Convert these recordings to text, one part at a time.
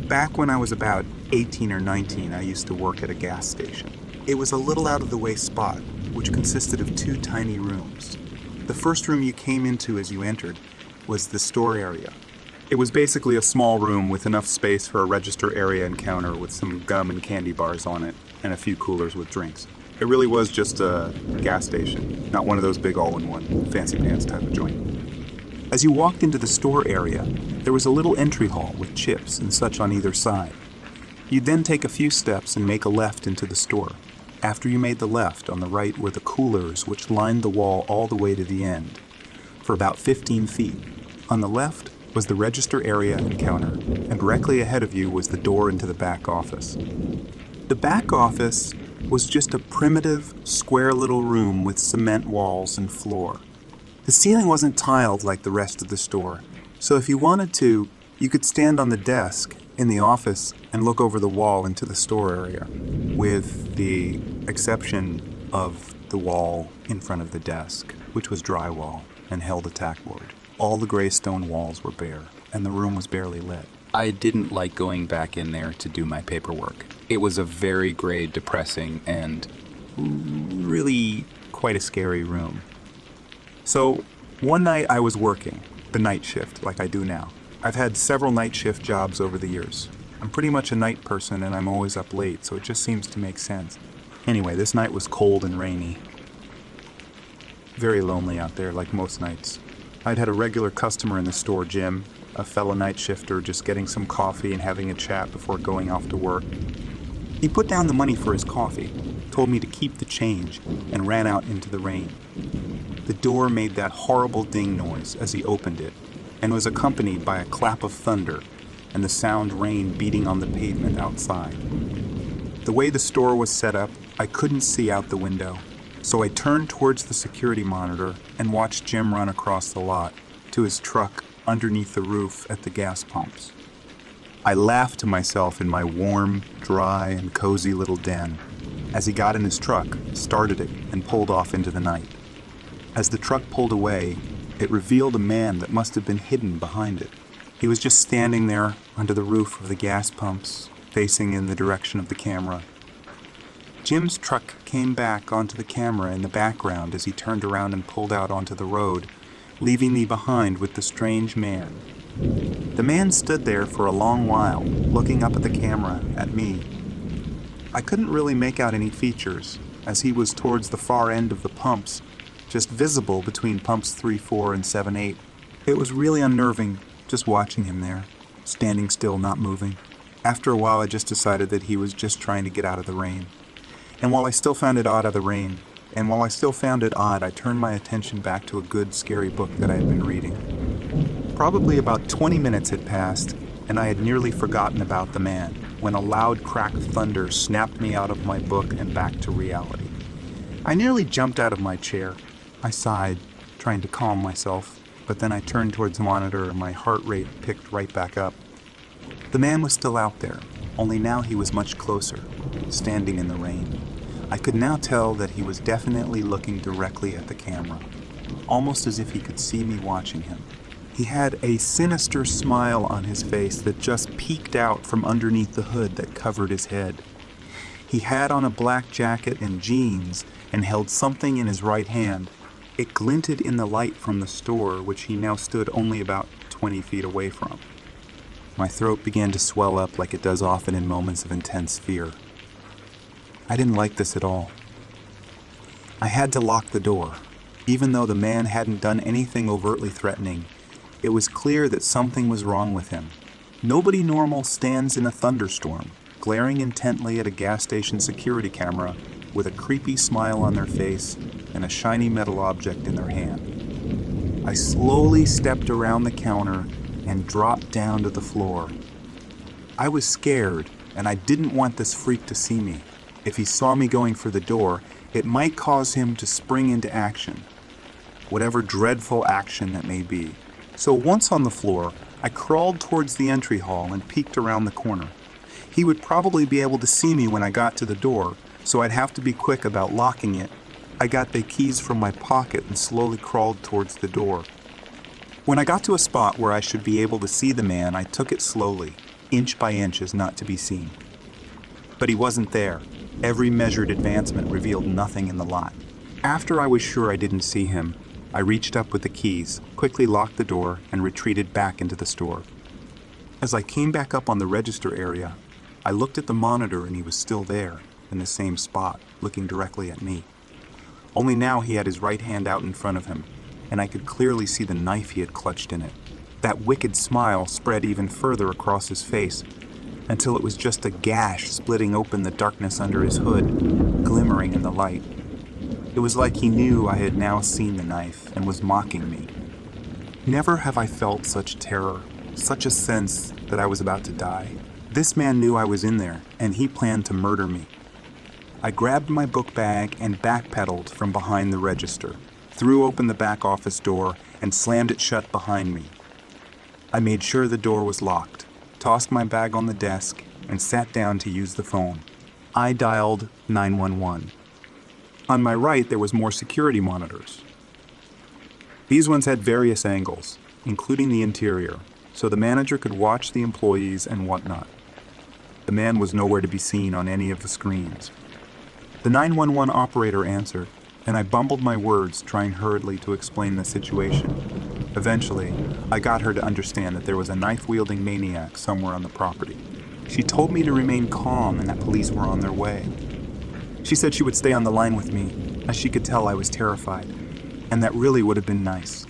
Back when I was about 18 or 19, I used to work at a gas station. It was a little out-of-the-way spot, which consisted of two tiny rooms. The first room you came into as you entered was the store area. It was basically a small room with enough space for a register area and counter with some gum and candy bars on it, and a few coolers with drinks. It really was just a gas station, not one of those big all-in-one, fancy-pants type of joint. As you walked into the store area, there was a little entry hall with chips and such on either side. You'd then take a few steps and make a left into the store. After you made the left, on the right were the coolers which lined the wall all the way to the end, for about 15 feet. On the left was the register area and counter, and directly ahead of you was the door into the back office. The back office was just a primitive, square little room with cement walls and floor. The ceiling wasn't tiled like the rest of the store, so if you wanted to, you could stand on the desk in the office and look over the wall into the store area, with the exception of the wall in front of the desk, which was drywall and held a tackboard. All the gray stone walls were bare, and the room was barely lit. I didn't like going back in there to do my paperwork. It was a very gray, depressing, and really quite a scary room. So, one night I was working, the night shift, like I do now. I've had several night shift jobs over the years. I'm pretty much a night person and I'm always up late, so it just seems to make sense. Anyway, this night was cold and rainy. Very lonely out there, like most nights. I'd had a regular customer in the store, Jim, a fellow night shifter just getting some coffee and having a chat before going off to work. He put down the money for his coffee, told me to keep the change, and ran out into the rain. The door made that horrible ding noise as he opened it, and was accompanied by a clap of thunder and the sound rain beating on the pavement outside. The way the store was set up, I couldn't see out the window, so I turned towards the security monitor and watched Jim run across the lot to his truck underneath the roof at the gas pumps. I laughed to myself in my warm, dry, and cozy little den as he got in his truck, started it, and pulled off into the night. As the truck pulled away, it revealed a man that must have been hidden behind it. He was just standing there under the roof of the gas pumps, facing in the direction of the camera. Jim's truck came back onto the camera in the background as he turned around and pulled out onto the road, leaving me behind with the strange man. The man stood there for a long while, looking up at the camera, at me. I couldn't really make out any features, as he was towards the far end of the pumps, just visible between pumps 3, 4, and 7, 8. It was really unnerving just watching him there, standing still, not moving. After a while, I just decided that he was just trying to get out of the rain. And while I still found it odd, I turned my attention back to a good, scary book that I had been reading. Probably about 20 minutes had passed, and I had nearly forgotten about the man, when a loud crack of thunder snapped me out of my book and back to reality. I nearly jumped out of my chair. I sighed, trying to calm myself, but then I turned towards the monitor and my heart rate picked right back up. The man was still out there, only now he was much closer, standing in the rain. I could now tell that he was definitely looking directly at the camera, almost as if he could see me watching him. He had a sinister smile on his face that just peeked out from underneath the hood that covered his head. He had on a black jacket and jeans and held something in his right hand. It glinted in the light from the store, which he now stood only about 20 feet away from. My throat began to swell up like it does often in moments of intense fear. I didn't like this at all. I had to lock the door. Even though the man hadn't done anything overtly threatening, it was clear that something was wrong with him. Nobody normal stands in a thunderstorm, glaring intently at a gas station security camera with a creepy smile on their face and a shiny metal object in their hand. I slowly stepped around the counter and dropped down to the floor. I was scared, and I didn't want this freak to see me. If he saw me going for the door, it might cause him to spring into action, whatever dreadful action that may be. So once on the floor, I crawled towards the entry hall and peeked around the corner. He would probably be able to see me when I got to the door, so I'd have to be quick about locking it. I got the keys from my pocket and slowly crawled towards the door. When I got to a spot where I should be able to see the man, I took it slowly. inch by inch as not to be seen. But he wasn't there. Every measured advancement revealed nothing in the lot. After I was sure I didn't see him, I reached up with the keys, quickly locked the door, and retreated back into the store. As I came back up on the register area, I looked at the monitor and he was still there, in the same spot, looking directly at me. Only now he had his right hand out in front of him, and I could clearly see the knife he had clutched in it. That wicked smile spread even further across his face, until it was just a gash splitting open the darkness under his hood, glimmering in the light. It was like he knew I had now seen the knife and was mocking me. Never have I felt such terror, such a sense that I was about to die. This man knew I was in there, and he planned to murder me. I grabbed my book bag and backpedaled from behind the register, threw open the back office door, and slammed it shut behind me. I made sure the door was locked, tossed my bag on the desk, and sat down to use the phone. I dialed 911. On my right, there was more security monitors. These ones had various angles, including the interior, so the manager could watch the employees and whatnot. The man was nowhere to be seen on any of the screens. The 911 operator answered, and I bumbled my words, trying hurriedly to explain the situation. Eventually, I got her to understand that there was a knife-wielding maniac somewhere on the property. She told me to remain calm and that police were on their way. She said she would stay on the line with me, as she could tell I was terrified, and that really would have been nice.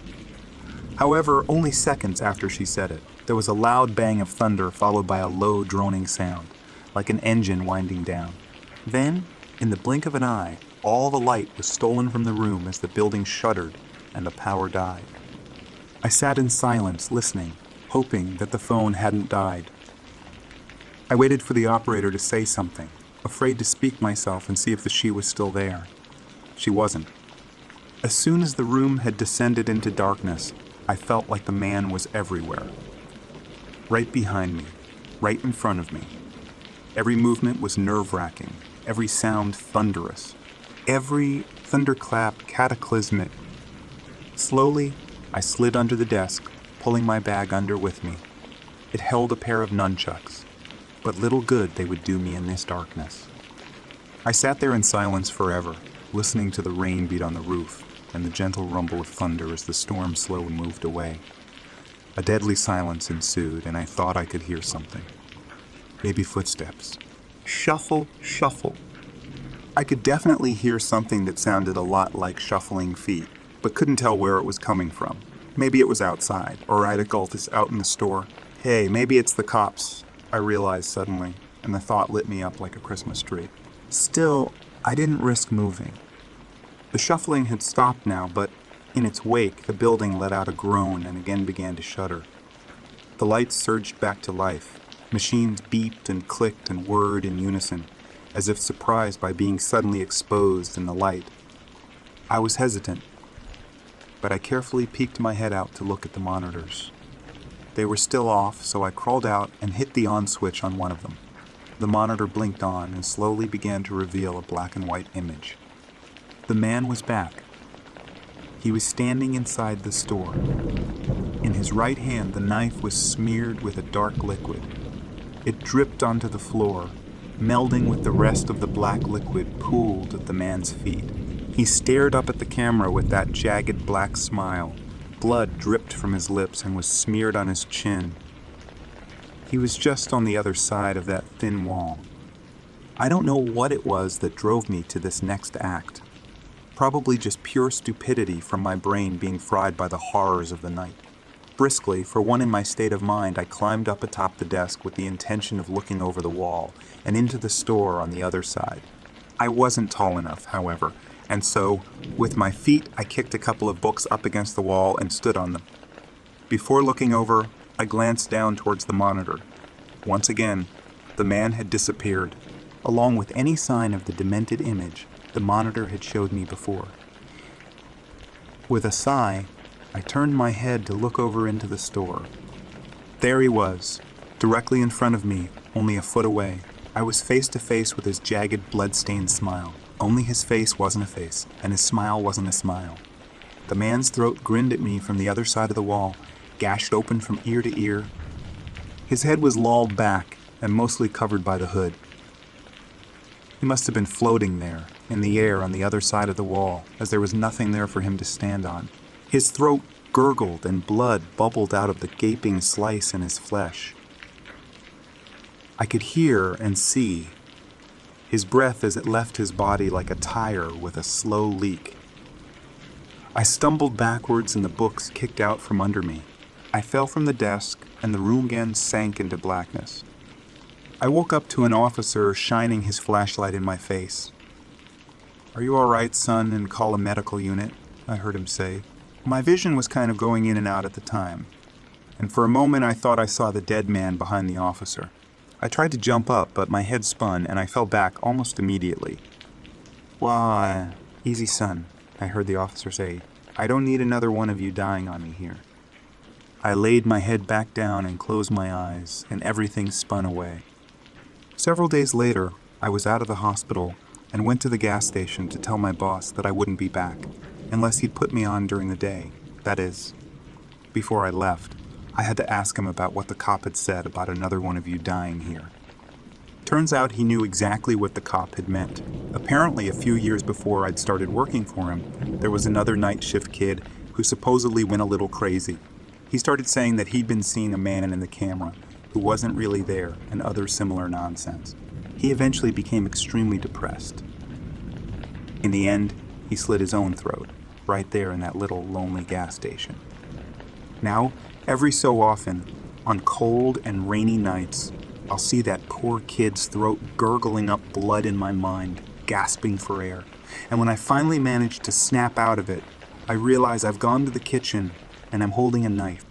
However, only seconds after she said it, there was a loud bang of thunder followed by a low droning sound, like an engine winding down. Then, in the blink of an eye, all the light was stolen from the room as the building shuddered and the power died. I sat in silence, listening, hoping that the phone hadn't died. I waited for the operator to say something, afraid to speak myself and see if the she was still there. She wasn't. As soon as the room had descended into darkness, I felt like the man was everywhere. Right behind me, right in front of me. Every movement was nerve-wracking, every sound thunderous, every thunderclap cataclysmic. Slowly, I slid under the desk, pulling my bag under with me. It held a pair of nunchucks, but little good they would do me in this darkness. I sat there in silence forever, listening to the rain beat on the roof and the gentle rumble of thunder as the storm slowly moved away. A deadly silence ensued, and I thought I could hear something. Maybe footsteps. Shuffle, shuffle. I could definitely hear something that sounded a lot like shuffling feet, but couldn't tell where it was coming from. Maybe it was outside, or right at Gultis out in the store. Hey, maybe it's the cops, I realized suddenly, and the thought lit me up like a Christmas tree. Still, I didn't risk moving. The shuffling had stopped now, but in its wake, the building let out a groan and again began to shudder. The lights surged back to life. Machines beeped and clicked and whirred in unison, as if surprised by being suddenly exposed in the light. I was hesitant, but I carefully peeked my head out to look at the monitors. They were still off, so I crawled out and hit the on switch on one of them. The monitor blinked on and slowly began to reveal a black and white image. The man was back. He was standing inside the store. In his right hand, the knife was smeared with a dark liquid. It dripped onto the floor, melding with the rest of the black liquid pooled at the man's feet. He stared up at the camera with that jagged black smile. Blood dripped from his lips and was smeared on his chin. He was just on the other side of that thin wall. I don't know what it was that drove me to this next act. Probably just pure stupidity from my brain being fried by the horrors of the night. Briskly, for one in my state of mind, I climbed up atop the desk with the intention of looking over the wall and into the store on the other side. I wasn't tall enough, however, and so, with my feet, I kicked a couple of books up against the wall and stood on them. Before looking over, I glanced down towards the monitor. Once again, the man had disappeared, along with any sign of the demented image the monitor had showed me before. With a sigh, I turned my head to look over into the store. There he was, directly in front of me, only a foot away. I was face to face with his jagged, blood-stained smile. Only his face wasn't a face, and his smile wasn't a smile. The man's throat grinned at me from the other side of the wall, gashed open from ear to ear. His head was lolled back and mostly covered by the hood. He must have been floating there, in the air on the other side of the wall, as there was nothing there for him to stand on. His throat gurgled and blood bubbled out of the gaping slice in his flesh. I could hear and see his breath as it left his body like a tire with a slow leak. I stumbled backwards and the books kicked out from under me. I fell from the desk and the room again sank into blackness. I woke up to an officer shining his flashlight in my face. "Are you all right, son, and call a medical unit?" I heard him say. My vision was kind of going in and out at the time, and for a moment I thought I saw the dead man behind the officer. I tried to jump up, but my head spun and I fell back almost immediately. "Why, easy, son," I heard the officer say. "I don't need another one of you dying on me here." I laid my head back down and closed my eyes, and everything spun away. Several days later, I was out of the hospital and went to the gas station to tell my boss that I wouldn't be back, unless he'd put me on during the day. That is, before I left, I had to ask him about what the cop had said about another one of you dying here. Turns out he knew exactly what the cop had meant. Apparently, a few years before I'd started working for him, there was another night shift kid who supposedly went a little crazy. He started saying that he'd been seeing a man in the camera who wasn't really there and other similar nonsense. He eventually became extremely depressed. In the end, he slit his own throat, right there in that little lonely gas station. Now, every so often, on cold and rainy nights, I'll see that poor kid's throat gurgling up blood in my mind, gasping for air. And when I finally manage to snap out of it, I realize I've gone to the kitchen and I'm holding a knife.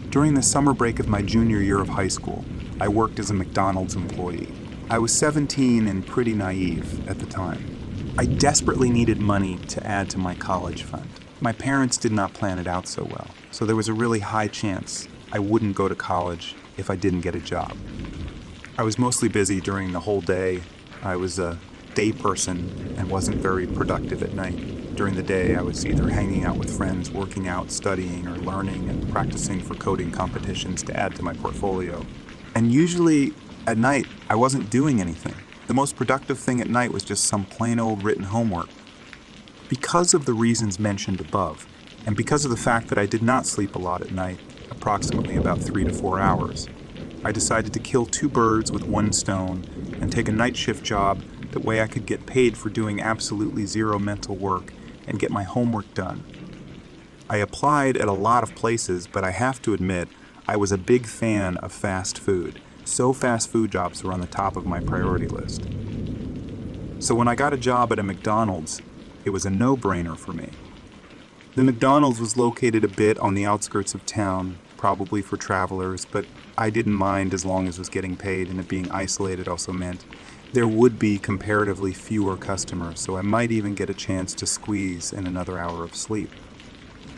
During the summer break of my junior year of high school, I worked as a McDonald's employee. I was 17 and pretty naive at the time. I desperately needed money to add to my college fund. My parents did not plan it out so well, so there was a really high chance I wouldn't go to college if I didn't get a job. I was mostly busy during the whole day. I was a day person and wasn't very productive at night. During the day, I was either hanging out with friends, working out, studying, or learning and practicing for coding competitions to add to my portfolio. And usually, at night, I wasn't doing anything. The most productive thing at night was just some plain old written homework. Because of the reasons mentioned above, and because of the fact that I did not sleep a lot at night, approximately about 3 to 4 hours, I decided to kill 2 birds with 1 stone and take a night shift job. That way I could get paid for doing absolutely zero mental work and get my homework done. I applied at a lot of places, but I have to admit, I was a big fan of fast food. So fast food jobs were on the top of my priority list. So when I got a job at a McDonald's, it was a no-brainer for me. The McDonald's was located a bit on the outskirts of town, probably for travelers, but I didn't mind as long as it was getting paid, and it being isolated also meant there would be comparatively fewer customers, so I might even get a chance to squeeze in another hour of sleep.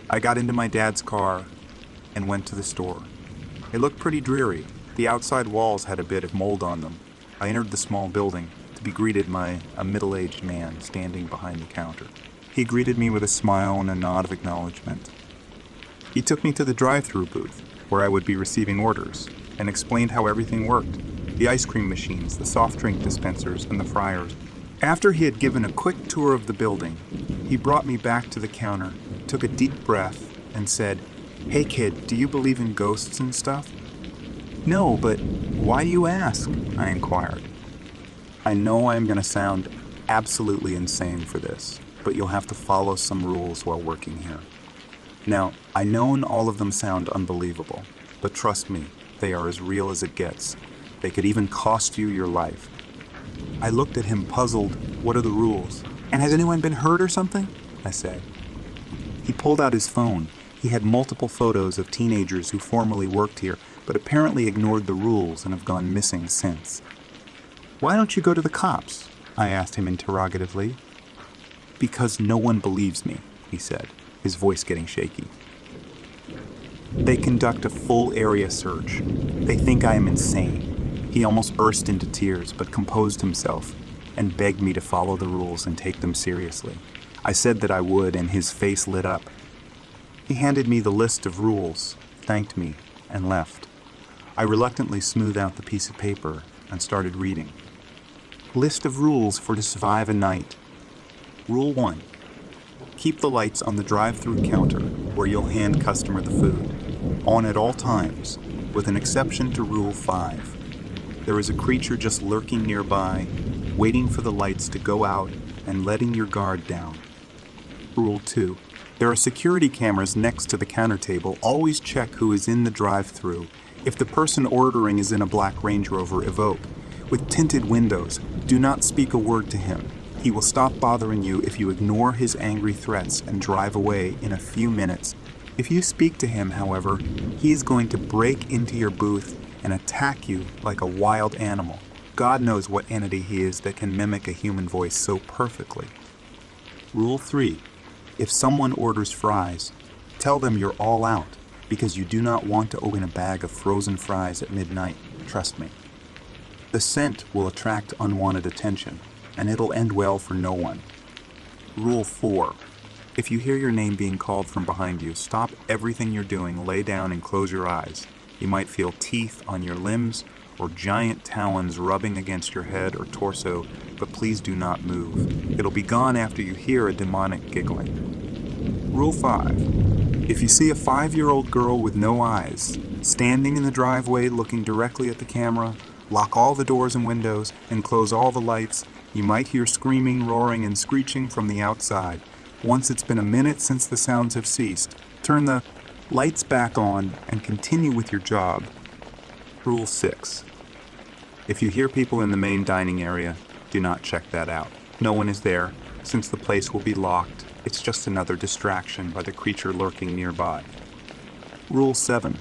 I got into my dad's car and went to the store. It looked pretty dreary. The outside walls had a bit of mold on them. I entered the small building to be greeted by a middle-aged man standing behind the counter. He greeted me with a smile and a nod of acknowledgement. He took me to the drive-thru booth, where I would be receiving orders, and explained how everything worked. The ice cream machines, the soft drink dispensers, and the fryers. After he had given a quick tour of the building, he brought me back to the counter, took a deep breath, and said, "Hey kid, do you believe in ghosts and stuff?" "No, but why do you ask?" I inquired. I know I am going to sound absolutely insane for this, but you'll have to follow some rules while working here. Now, I know all of them sound unbelievable, but trust me, they are as real as it gets. They could even cost you your life. I looked at him puzzled. What are the rules? "And has anyone been hurt or something?" I said. He pulled out his phone. He had multiple photos of teenagers who formerly worked here, but apparently ignored the rules and have gone missing since. "Why don't you go to the cops?" I asked him interrogatively. "Because no one believes me," he said, his voice getting shaky. "They conduct a full area search. They think I am insane." He almost burst into tears, but composed himself and begged me to follow the rules and take them seriously. I said that I would, and his face lit up. He handed me the list of rules, thanked me, and left. I reluctantly smoothed out the piece of paper and started reading. List of rules for to survive a night. Rule 1. Keep the lights on the drive-through counter where you'll hand customer the food, on at all times, with an exception to Rule 5. There is a creature just lurking nearby, waiting for the lights to go out and letting your guard down. Rule 2. There are security cameras next to the counter table. Always check who is in the drive-through. If the person ordering is in a black Range Rover Evoque with tinted windows, do not speak a word to him. He will stop bothering you if you ignore his angry threats and drive away in a few minutes. If you speak to him, however, he is going to break into your booth and attack you like a wild animal. God knows what entity he is that can mimic a human voice so perfectly. Rule 3. If someone orders fries, tell them you're all out because you do not want to open a bag of frozen fries at midnight. Trust me. The scent will attract unwanted attention, and it'll end well for no one. Rule 4. If you hear your name being called from behind you, stop everything you're doing, lay down and close your eyes. You might feel teeth on your limbs or giant talons rubbing against your head or torso, but please do not move. It'll be gone after you hear a demonic giggling. Rule 5. If you see a 5-year-old girl with no eyes, standing in the driveway looking directly at the camera, lock all the doors and windows, and close all the lights. You might hear screaming, roaring, and screeching from the outside. Once it's been a minute since the sounds have ceased, turn the lights back on and continue with your job. Rule 6. If you hear people in the main dining area, do not check that out. No one is there, since the place will be locked. It's just another distraction by the creature lurking nearby. Rule 7.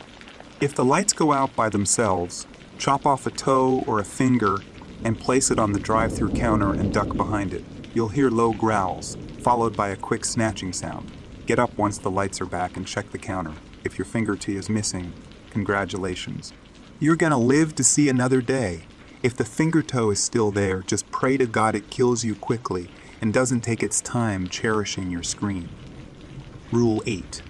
If the lights go out by themselves, chop off a toe or a finger and place it on the drive-through counter and duck behind it. You'll hear low growls, followed by a quick snatching sound. Get up once the lights are back and check the counter. If your finger T is missing, congratulations. You're gonna live to see another day. If the finger toe is still there, just pray to God it kills you quickly and doesn't take its time cherishing your screen. Rule 8.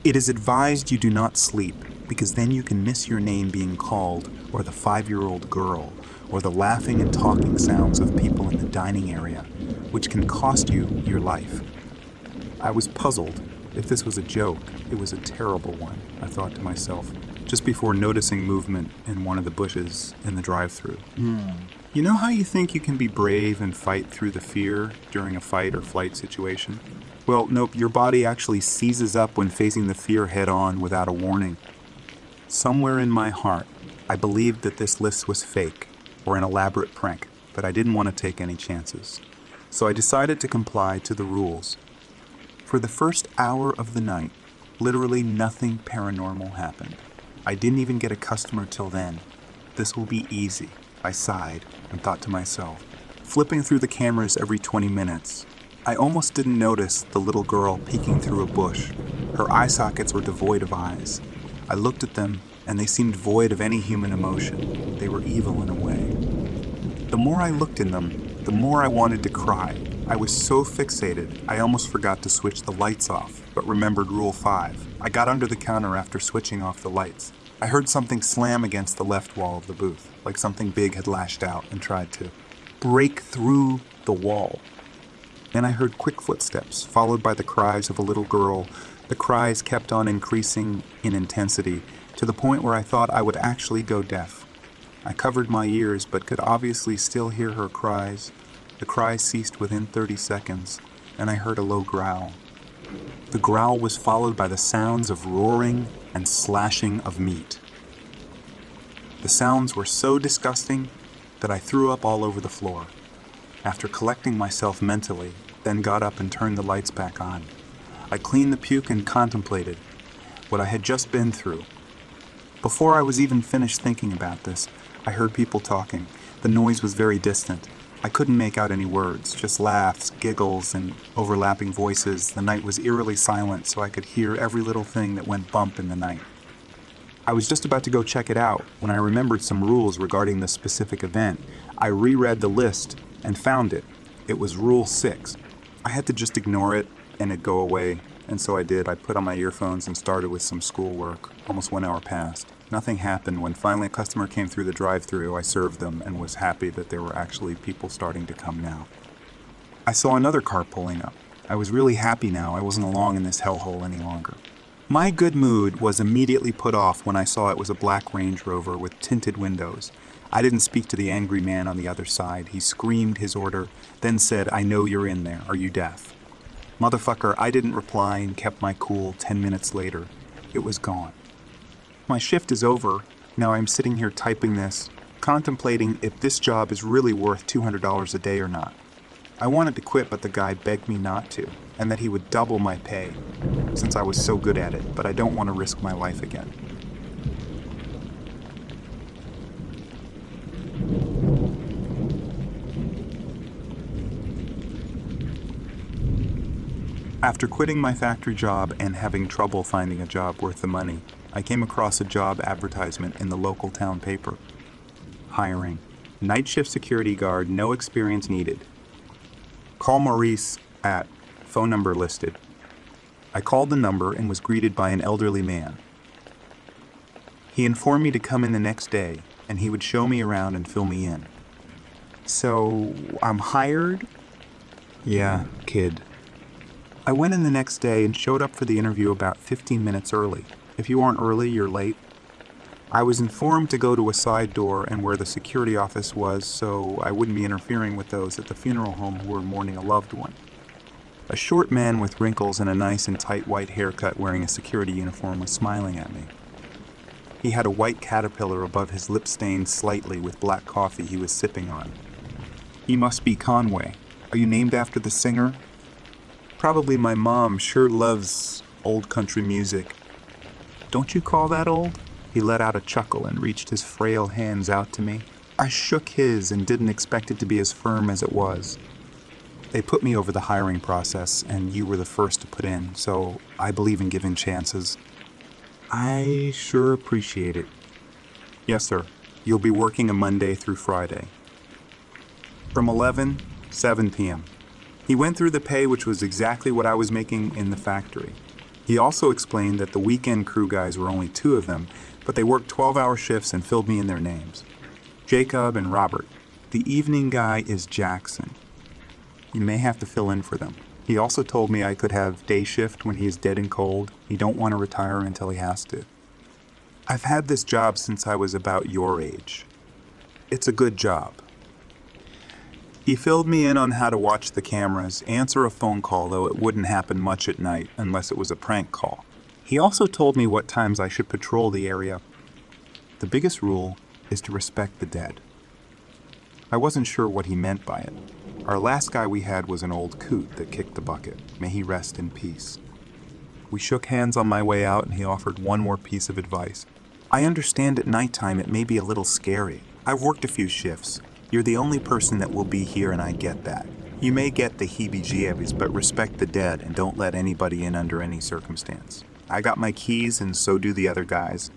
It is advised you do not sleep, because then you can miss your name being called, or the 5-year-old girl, or the laughing and talking sounds of people in the dining area, which can cost you your life. I was puzzled. If this was a joke, it was a terrible one, I thought to myself, just before noticing movement in one of the bushes in the drive-thru. You know how you think you can be brave and fight through the fear during a fight or flight situation? Well, nope, your body actually seizes up when facing the fear head-on without a warning. Somewhere in my heart, I believed that this list was fake, or an elaborate prank, but I didn't want to take any chances. So I decided to comply to the rules. For the first hour of the night, literally nothing paranormal happened. I didn't even get a customer till then. This will be easy, I sighed and thought to myself, flipping through the cameras every 20 minutes. I almost didn't notice the little girl peeking through a bush. Her eye sockets were devoid of eyes. I looked at them, and they seemed void of any human emotion. They were evil in a way. The more I looked in them, the more I wanted to cry. I was so fixated, I almost forgot to switch the lights off, but remembered Rule 5. I got under the counter after switching off the lights. I heard something slam against the left wall of the booth, like something big had lashed out and tried to break through the wall. Then I heard quick footsteps, followed by the cries of a little girl. The cries kept on increasing in intensity, to the point where I thought I would actually go deaf. I covered my ears, but could obviously still hear her cries. The cries ceased within 30 seconds, and I heard a low growl. The growl was followed by the sounds of roaring and slashing of meat. The sounds were so disgusting that I threw up all over the floor. After collecting myself mentally, then got up and turned the lights back on. I cleaned the puke and contemplated what I had just been through. Before I was even finished thinking about this, I heard people talking. The noise was very distant. I couldn't make out any words, just laughs, giggles, and overlapping voices. The night was eerily silent, so I could hear every little thing that went bump in the night. I was just about to go check it out when I remembered some rules regarding the specific event. I reread the list and found it. It was Rule 6. I had to just ignore it and it'd go away, and so I did. I put on my earphones and started with some schoolwork. Almost 1 hour passed. Nothing happened. When finally a customer came through the drive-thru, I served them and was happy that there were actually people starting to come now. I saw another car pulling up. I was really happy now. I wasn't alone in this hellhole any longer. My good mood was immediately put off when I saw it was a black Range Rover with tinted windows. I didn't speak to the angry man on the other side. He screamed his order, then said, "I know you're in there. Are you deaf?" Motherfucker, I didn't reply and kept my cool. 10 minutes later, it was gone. My shift is over. Now I'm sitting here typing this, contemplating if this job is really worth $200 a day or not. I wanted to quit, but the guy begged me not to, and that he would double my pay, since I was so good at it, but I don't want to risk my life again. After quitting my factory job and having trouble finding a job worth the money, I came across a job advertisement in the local town paper. Hiring. Night shift security guard, no experience needed. Call Maurice at phone number listed. I called the number and was greeted by an elderly man. He informed me to come in the next day, and he would show me around and fill me in. So, I'm hired? Yeah, kid. I went in the next day and showed up for the interview about 15 minutes early. If you aren't early, you're late. I was informed to go to a side door and where the security office was, so I wouldn't be interfering with those at the funeral home who were mourning a loved one. A short man with wrinkles and a nice and tight white haircut wearing a security uniform was smiling at me. He had a white caterpillar above his lip stained slightly with black coffee he was sipping on. He must be Conway. Are you named after the singer? Probably. My mom sure loves old country music. Don't you call that old? He let out a chuckle and reached his frail hands out to me. I shook his and didn't expect it to be as firm as it was. They put me over the hiring process, and you were the first to put in, so I believe in giving chances. I sure appreciate it. Yes, sir. You'll be working a Monday through Friday. From 7 p.m. He went through the pay, which was exactly what I was making in the factory. He also explained that the weekend crew guys were only 2 of them, but they worked 12-hour shifts and filled me in their names. Jacob and Robert. The evening guy is Jackson. You may have to fill in for them. He also told me I could have day shift when he is dead and cold. He don't want to retire until he has to. I've had this job since I was about your age. It's a good job. He filled me in on how to watch the cameras, answer a phone call, though it wouldn't happen much at night unless it was a prank call. He also told me what times I should patrol the area. The biggest rule is to respect the dead. I wasn't sure what he meant by it. Our last guy we had was an old coot that kicked the bucket. May he rest in peace. We shook hands on my way out and he offered one more piece of advice. I understand at nighttime it may be a little scary. I've worked a few shifts. You're the only person that will be here and I get that. You may get the heebie-jeebies, but respect the dead and don't let anybody in under any circumstance. I got my keys and so do the other guys.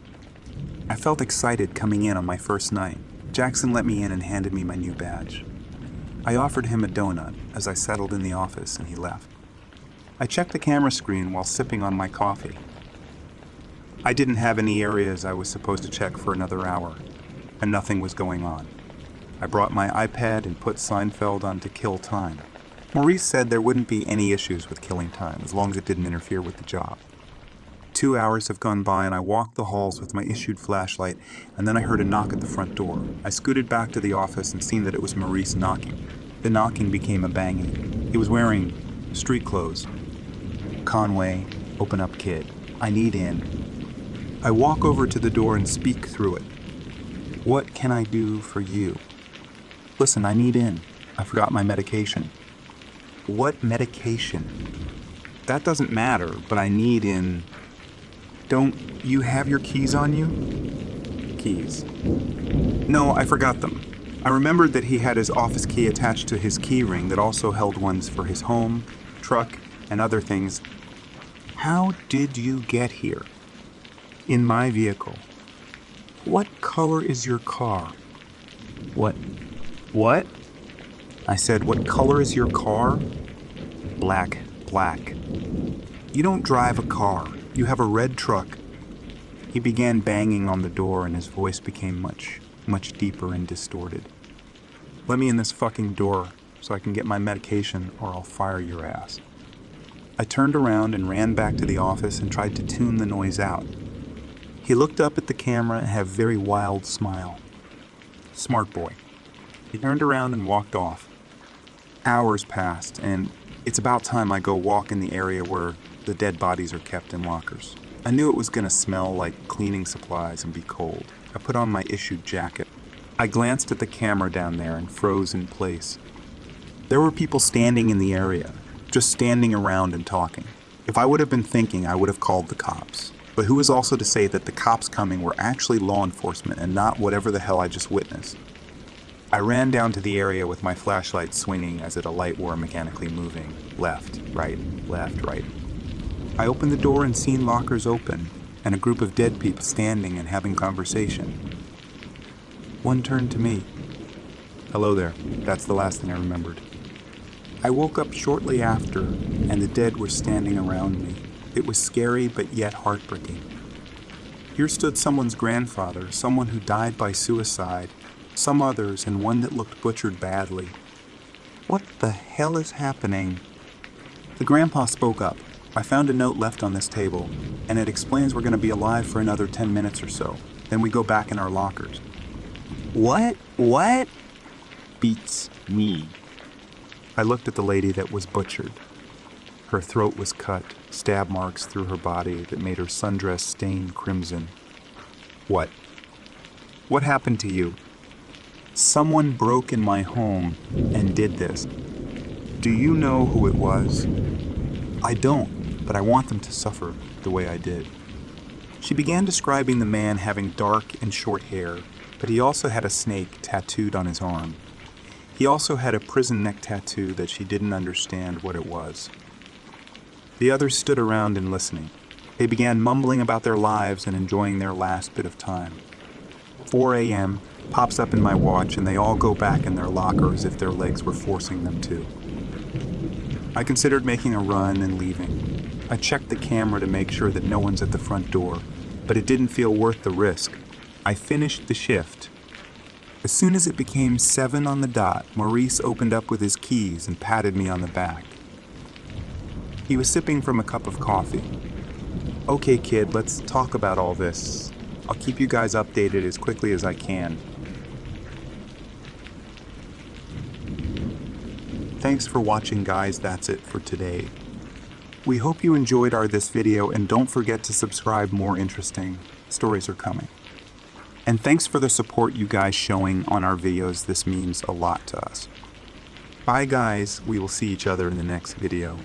I felt excited coming in on my first night. Jackson let me in and handed me my new badge. I offered him a donut as I settled in the office and he left. I checked the camera screen while sipping on my coffee. I didn't have any areas I was supposed to check for another hour, and nothing was going on. I brought my iPad and put Seinfeld on to kill time. Maurice said there wouldn't be any issues with killing time as long as it didn't interfere with the job. 2 hours have gone by and I walked the halls with my issued flashlight, and then I heard a knock at the front door. I scooted back to the office and seen that it was Maurice knocking. The knocking became a banging. He was wearing street clothes. Conway, open up, kid. I need in. I walk over to the door and speak through it. What can I do for you? Listen, I need in. I forgot my medication. What medication? That doesn't matter, but I need in. Don't you have your keys on you? Keys. No, I forgot them. I remembered that he had his office key attached to his key ring that also held ones for his home, truck, and other things. How did you get here? In my vehicle. What color is your car? What? I said, "What color is your car?" "Black, black." "You don't drive a car. You have a red truck." He began banging on the door and his voice became much, much deeper and distorted. "Let me in this fucking door so I can get my medication or I'll fire your ass." I turned around and ran back to the office and tried to tune the noise out. He looked up at the camera and had a very wild smile. Smart boy. He turned around and walked off. Hours passed, and it's about time I go walk in the area where the dead bodies are kept in lockers. I knew it was going to smell like cleaning supplies and be cold. I put on my issued jacket. I glanced at the camera down there and froze in place. There were people standing in the area, just standing around and talking. If I would have been thinking, I would have called the cops. But who is also to say that the cops coming were actually law enforcement and not whatever the hell I just witnessed? I ran down to the area with my flashlight swinging as if a light were mechanically moving. Left, right, left, right. I opened the door and seen lockers open, and a group of dead people standing and having conversation. One turned to me. "Hello there." That's the last thing I remembered. I woke up shortly after, and the dead were standing around me. It was scary, but yet heartbreaking. Here stood someone's grandfather, someone who died by suicide, some others, and one that looked butchered badly. What the hell is happening? The grandpa spoke up. "I found a note left on this table, and it explains we're going to be alive for another 10 minutes or so. Then we go back in our lockers." "What? What?" "Beats me." I looked at the lady that was butchered. Her throat was cut, stab marks through her body that made her sundress stain crimson. "What? What happened to you?" "Someone broke in my home and did this." "Do you know who it was?" "I don't, but I want them to suffer the way I did." She began describing the man having dark and short hair, but he also had a snake tattooed on his arm. He also had a prison neck tattoo that she didn't understand what it was. The others stood around and listening. They began mumbling about their lives and enjoying their last bit of time. 4 a.m. pops up in my watch and they all go back in their locker as if their legs were forcing them to. I considered making a run and leaving. I checked the camera to make sure that no one's at the front door, but it didn't feel worth the risk. I finished the shift. As soon as it became 7 on the dot, Maurice opened up with his keys and patted me on the back. He was sipping from a cup of coffee. "Okay, kid, let's talk about all this. I'll keep you guys updated as quickly as I can." Thanks for watching, guys. That's it for today. We hope you enjoyed this video, and don't forget to subscribe. More interesting stories are coming. And thanks for the support you guys showing on our videos. This means a lot to us. Bye, guys. We will see each other in the next video.